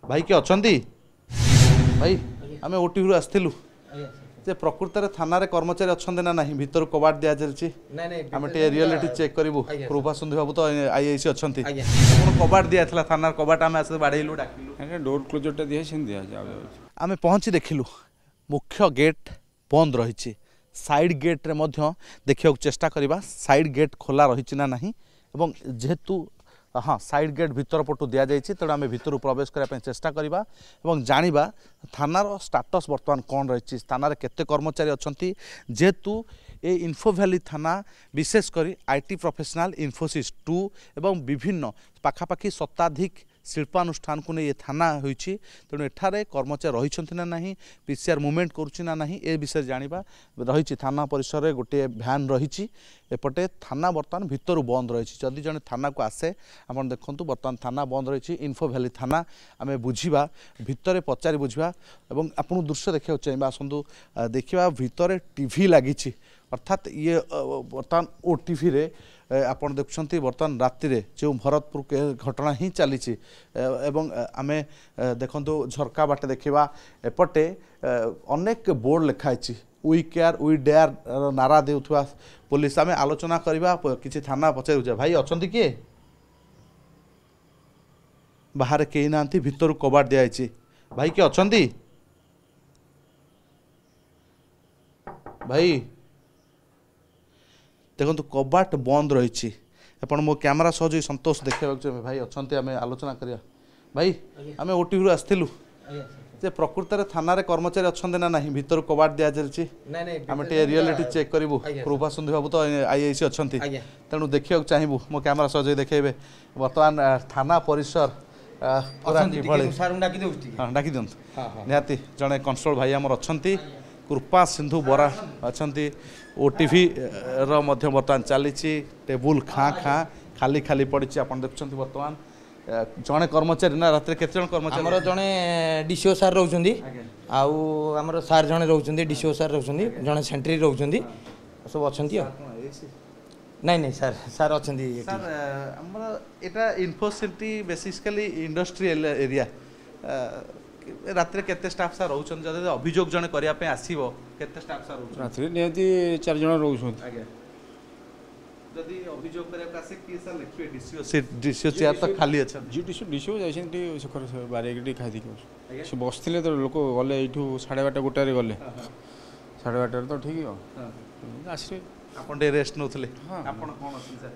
भाई किए अछंती भाई आम ओटीभू आसलु जे प्रकृत में थाना रे कर्मचारी अच्छा ना ना भीतर कबाट दि जाए आम रियलिटी चेक करूँ कृपा सुंदर बाबू तो आईआईसी अच्छा कबाट दिया थाना कबाट आम आस बाड़ेलु डाकिलु डोर क्लोजर दिया आम पहुँची देखिलु मुख्य गेट बंद रही साइड गेट रे मध्य देखा चेष्टा करवा साइड गेट खोला रही ना नहीं जेहेतु हाँ साइड गेट भीतर पटू दि जाए तेणु आम भीतर प्रवेश करने चेष्टा करवा जाना थानार स्टाटस बर्तमान कौन रही थाना केते कर्मचारी अच्छा जेहेतु ये इन्फो वैली थाना विशेषकर आईटी प्रोफेशनल इन्फोसिस 2 एवं विभिन्न पाखापाखि शताधिक शिल्पानुष्ठान को नहीं थाना होती तेणु एठारे कर्मचारी रही ना नहीं पीसीआर मूवमेंट करुच्ची ना नहीं ए विषय जाना रही थाना परिसर में गोटे भ्यान रही एपटे थाना बर्तमान भीतर बंद रही जदि जड़े थाना को आसे आप देखूँ बर्तमान थाना बंद रही इन्फो वैली थाना आम बुझा भितर पचारि बुझा और आपको दृश्य देखा चाहिए आसतु देखा भितर टीवी लगी अर्थात ये बर्तमान ओटीवी रे आपन देखुं बर्तमान राति जो भरतपुर के घटना ही चली एवं आम देखु झरका बाटे देखा एपटे अनेक बोर्ड लिखाई वी केयर वी डेयर नारा देउथुवा पुलिस आम आलोचना करवा किसी थाना पचार भाई अच्छा किए बाहर कहीं ना भीतर कबाट दिखाई भाई किए अच्छा भाई देखो कबाट बंद रही अपन मो कैमरा सहज संतोष देखा भाई अच्छा आम आलोचना करवा भाई आम ओटीभू आसलु जे प्रकृत में थाना रे कर्मचारी अच्छा ना ना भीतर कबाट दि जाए आम रियलिटी चेक करूँ कृपा सुंदर बाबू तो आईआईसी अच्छा तेणु देखा चाहबू मो कैमरा सहज देखेबे बर्तमान थाना परिसर डाकी दिंतु निहाती जड़े कन्स्टेबल भाई आमर अच्छा कृपा सिंधु बरा अच्छा ओटीवी बर्तमान चली टेबुल खाँ खाँ खाली खाली पड़ी आप देखुं बर्तमान जड़े कर्मचारी ना रात केते जन कर्मचारी आमर जड़े डीसीओ सार रोचंदी आमर सार जड़े रोचंदी डीसीओ सार रोचंदी जड़े सेंट्री रोचंदी सब अच्छी नहीं नहीं सर सर अच्छा सर आमर एटा इन्फोसिटी बेसिकली इंडस्ट्रियल एरिया रात केते स्टाफ सार रोचन जदि अभियोग जने करिया पे आसीबो केते स्टाफ सार रोचन रात नियति 4 जण रोचन आगे जदि अभियोग करिया पे आसे की सर लिखिबे डीसीओ चेयर तो खाली अच्छा जी डीसीओ जाइछन्ती सखर बारे एकटी खाइ दिके से बसथिले तो लोक गले एठू 12:30 गोटारे गले 12:30 तो ठीक हो आसी आपण डे रेस्ट नउथले आपण कोन अछि सर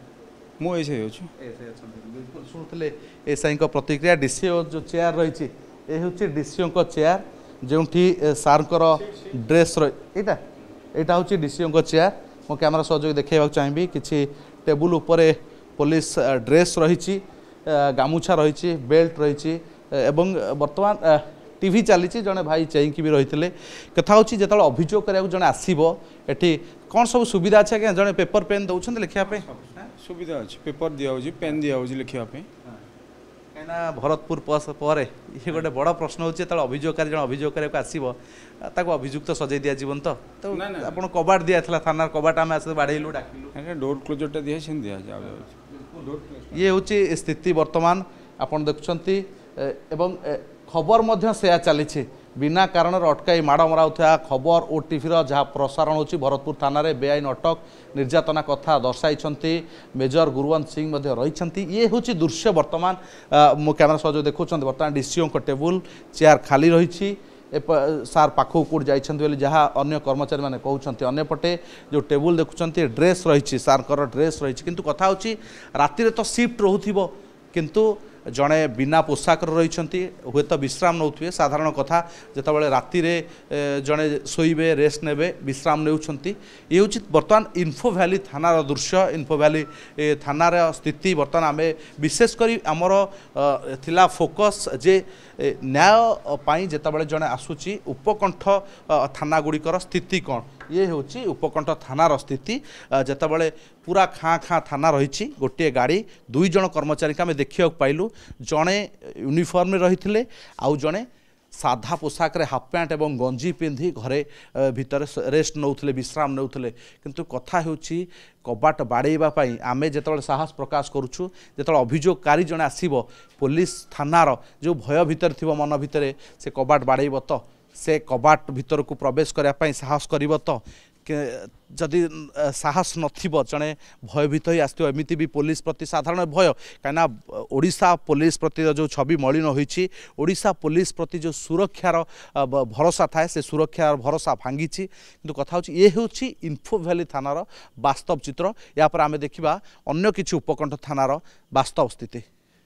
मो एसे अछि बिल्कुल सुनथले एसआई को प्रतिक्रिया डीसीओ जो चेयर रही ये हूँ डीसीओ चेयर जो सार्कर ड्रेस रहा यहाँ हूँ डीसीओ चेयर मो कैमरा सहयोग देखा चाहिए किसी टेबुल उपर पुलिस ड्रेस रही गामुछा रही बेल्ट रही एवं बर्तमान टीवी चली जड़े भाई चैंकी भी रही कथा हूँ जो अभियोग कराया जड़े आसो ये कौन सब सुविधा अच्छे क्या जड़े पेपर पेन दौरान लिखापी सुविधा अच्छे पेपर दिया पेन दिया लिखापी कहीं भरतपुर पर ये गोटे बड़ प्रश्न होची जो अभियोगकारी जन अभियोग कराया आसो अभियुक्त सजाई दि जीवन तो आप कबाट दिया थाना कबाट आम आस बाड़ेलु डाकिलु डोर क्लोजर दिया ये हूँ स्थिति बर्तमान आपन देखुंती एवं खबर मध्य सेया चली बिना कारण अटकाई माड़ मराउथा खबर ओटीभीर जहाँ प्रसारण होची भरतपुर थाना रे बेआईन अटक निर्यातना कथा दर्शाई मेजर गुरुवंत सिंह रही ये हूँ दृश्य बर्तमान मो कैमरा सहयोग देखुं बर्तमान डीसीओ टेबुल चेयर खाली रही सार पाखक कौट जाइए जहाँ अन्य कर्मचारी मैंने कहते अंपटे जो टेबुल देखुं ड्रेस रही सार ड्रेस रही किंतु कथा होची राति तो शिफ्ट रोथिबो किंतु जड़े बिना पोशाक रही हे तो विश्राम नौथे साधारण कथा जिते राति जड़े शोबे रेस्ट ने विश्राम नेउछंती ये हूँ बर्तमान इन्फो वैली थानार दृश्य इन्फो वैली थानार स्थिति बर्तमान आम विशेषकर आमर थिला फोकस जे न्याय जिते जड़े आसूची उपकंठ थाना गुड़िकर स्थिति कौन ये हूँ उपकंठ थानार स्थिति जिते पूरा खाँ खाँ थाना रही गोटे गाड़ी 2 जन कर्मचारी आम देखा पाइलु जड़े यूनिफॉर्म रही आउ जड़े साधा पोशाक रे हाफ पैंट एवं गंजी पिंधि घरे भितर रेस्ट नौथले विश्राम नौथले किंतु कथा होची कबाट बाड़ेबा पई आमे जेतबे साहस प्रकाश करूछु जेतबे अभियोगकारी जने आसीबो पुलिस थानार जो भय भितर थिबो मन भितरे से कबाट बाड़ेबो तो से कबाट भितर को प्रवेश करया पई साहस करिवो तो जदि साहस नथिबो जने भयभीत ही आसतो एमिति भी पुलिस प्रति साधारण भय कहीं ओडिशा पुलिस प्रति जो छवि मलिन होईछि ओडिशा पुलिस प्रति जो सुरक्षार भरोसा थाए से सुरक्षार भरोसा भांगी किंतु कथा होछि ये होछि इन्फो वैली थानार वास्तव चित्र या पर आमे देखिबा अन्य किछि उपकंठ थानार वास्तव स्थिति।